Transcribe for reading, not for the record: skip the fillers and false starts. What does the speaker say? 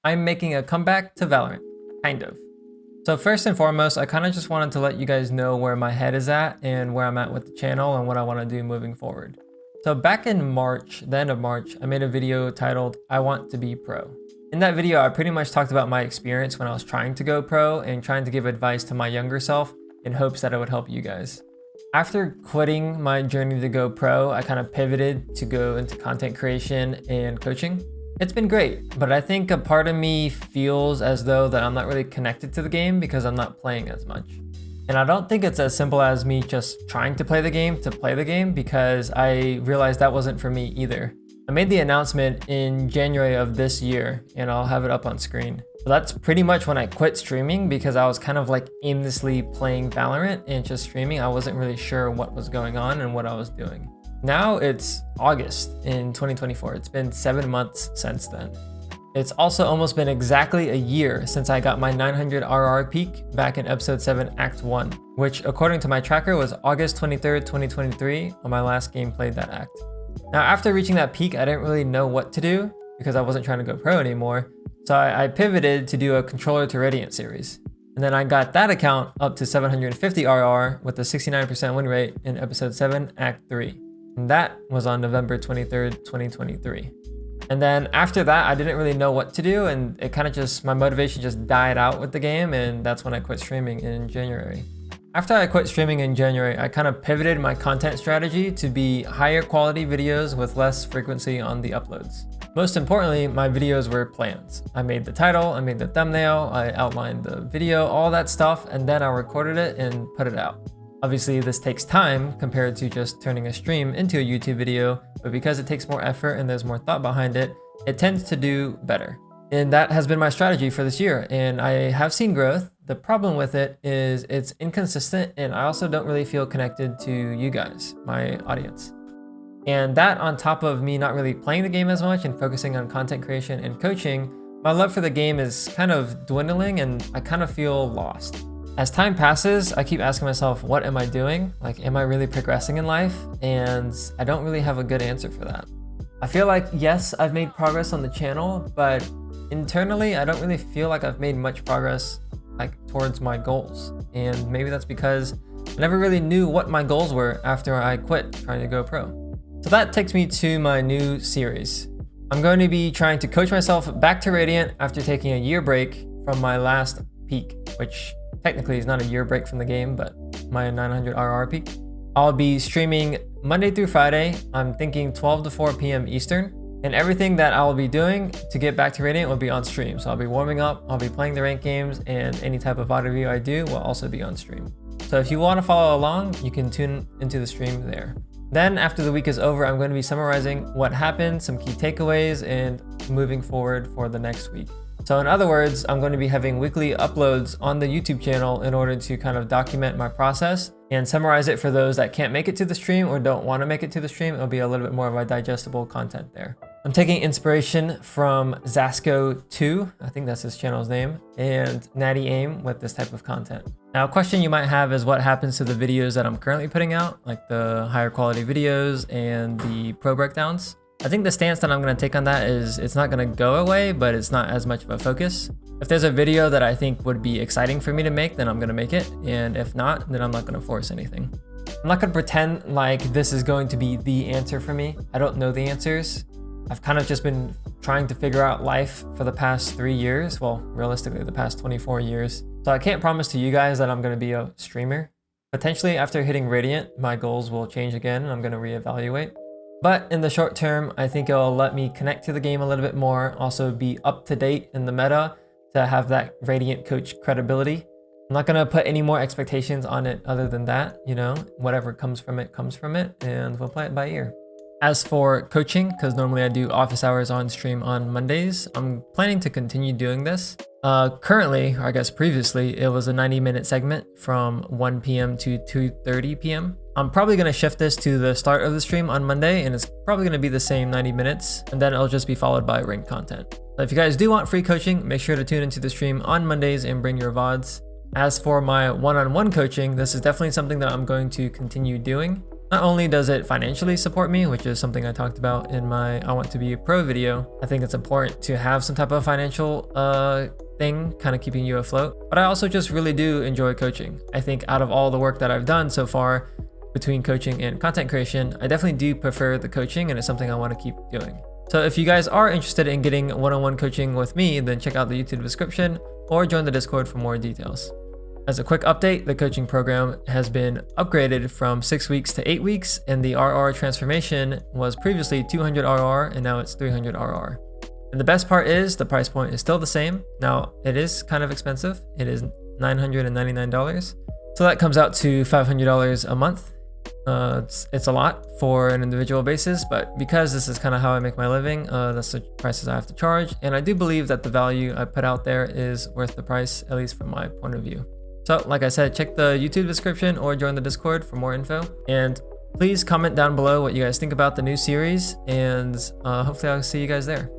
I'm making a comeback to Valorant, kind of. So first and foremost, I kind of just wanted to let you guys know where my head is at and where I'm at with the channel and what I want to do moving forward. So back in March, the end of March, I made a video titled, I Want to Be Pro. In that video, I pretty much talked about my experience when I was trying to go pro and trying to give advice to my younger self in hopes that it would help you guys. After quitting my journey to go pro, I kind of pivoted to go into content creation and coaching. It's been great, but I think a part of me feels as though that I'm not really connected to the game because I'm not playing as much. And I don't think it's as simple as me just trying to play the game because I realized that wasn't for me either. I made the announcement in January of this year, and I'll have it up on screen. So that's pretty much when I quit streaming because I was kind of like aimlessly playing Valorant and just streaming. I wasn't really sure what was going on and what I was doing. Now it's August in 2024. It's been 7 months since then. It's also almost been exactly a year since I got my 900 RR peak back in episode 7 act 1, which according to my tracker was August 23rd, 2023 on my last game played that act. Now after reaching that peak, I didn't really know what to do because I wasn't trying to go pro anymore. So I pivoted to do a controller to Radiant series. And then I got that account up to 750 RR with a 69% win rate in episode 7 act 3. And that was on November 23rd, 2023. And then after that, I didn't really know what to do, and it kind of just, my motivation just died out with the game, and that's when I quit streaming in January. After I quit streaming in January, I kind of pivoted my content strategy to be higher quality videos with less frequency on the uploads. Most importantly, my videos were plans. I made the title, I made the thumbnail, I outlined the video, all that stuff, and then I recorded it and put it out. Obviously, this takes time compared to just turning a stream into a YouTube video, but because it takes more effort and there's more thought behind it, it tends to do better. And that has been my strategy for this year, and I have seen growth. The problem with it is it's inconsistent, and I also don't really feel connected to you guys, my audience. And that on top of me not really playing the game as much and focusing on content creation and coaching, my love for the game is kind of dwindling and I kind of feel lost. As time passes, I keep asking myself, what am I doing? Like, am I really progressing in life? And I don't really have a good answer for that. I feel like, yes, I've made progress on the channel, but internally, I don't really feel like I've made much progress towards my goals. And maybe that's because I never really knew what my goals were after I quit trying to go pro. So that takes me to my new series. I'm going to be trying to coach myself back to Radiant after taking a year break from my last peak, which technically is not a year break from the game, but my 900 RR peak. I'll be streaming Monday through Friday. I'm thinking 12 to 4 p.m. Eastern. And everything that I'll be doing to get back to Radiant will be on stream. So I'll be warming up, I'll be playing the ranked games, and any type of VOD review I do will also be on stream. So if you want to follow along, you can tune into the stream there. Then after the week is over, I'm going to be summarizing what happened, some key takeaways, and moving forward for the next week. So in other words, I'm going to be having weekly uploads on the YouTube channel in order to kind of document my process and summarize it for those that can't make it to the stream or don't want to make it to the stream. It'll be a little bit more of a digestible content there. I'm taking inspiration from Zasco2, I think that's his channel's name, and Natty Aim with this type of content. Now, a question you might have is what happens to the videos that I'm currently putting out, like the higher quality videos and the pro breakdowns. I think the stance that I'm going to take on that is it's not going to go away, but it's not as much of a focus. If there's a video that I think would be exciting for me to make, then I'm going to make it. And if not, then I'm not going to force anything. I'm not going to pretend like this is going to be the answer for me. I don't know the answers. I've kind of just been trying to figure out life for the past 3 years. Well, realistically, the past 24 years. So I can't promise to you guys that I'm going to be a streamer. Potentially after hitting Radiant, my goals will change again and I'm going to reevaluate. But in the short term, I think it'll let me connect to the game a little bit more, also be up to date in the meta to have that Radiant coach credibility. I'm not gonna put any more expectations on it other than that, you know, whatever comes from it, and we'll play it by ear. As for coaching, because normally I do office hours on stream on Mondays, I'm planning to continue doing this. Currently, or I guess previously, it was a 90-minute segment from 1 p.m. to 2:30 p.m. I'm probably going to shift this to the start of the stream on Monday, and it's probably going to be the same 90 minutes, and then it'll just be followed by ranked content. So if you guys do want free coaching, make sure to tune into the stream on Mondays and bring your VODs. As for my one-on-one coaching, this is definitely something that I'm going to continue doing. Not only does it financially support me, which is something I talked about in my I Want to Be a Pro video, I think it's important to have some type of financial thing kind of keeping you afloat, but I also just really do enjoy coaching. I think out of all the work that I've done so far between coaching and content creation, I definitely do prefer the coaching, and it's something I want to keep doing. So if you guys are interested in getting one-on-one coaching with me, then check out the YouTube description or join the Discord for more details. As a quick update, the coaching program has been upgraded from 6 weeks to 8 weeks, and the RR transformation was previously 200 RR and now it's 300 RR. And the best part is the price point is still the same. Now it is kind of expensive. It is $999. So that comes out to $500 a month. It's a lot for an individual basis, but because this is kind of how I make my living, that's the prices I have to charge. And I do believe that the value I put out there is worth the price, at least from my point of view. So like I said, check the YouTube description or join the Discord for more info. And please comment down below what you guys think about the new series, and hopefully I'll see you guys there.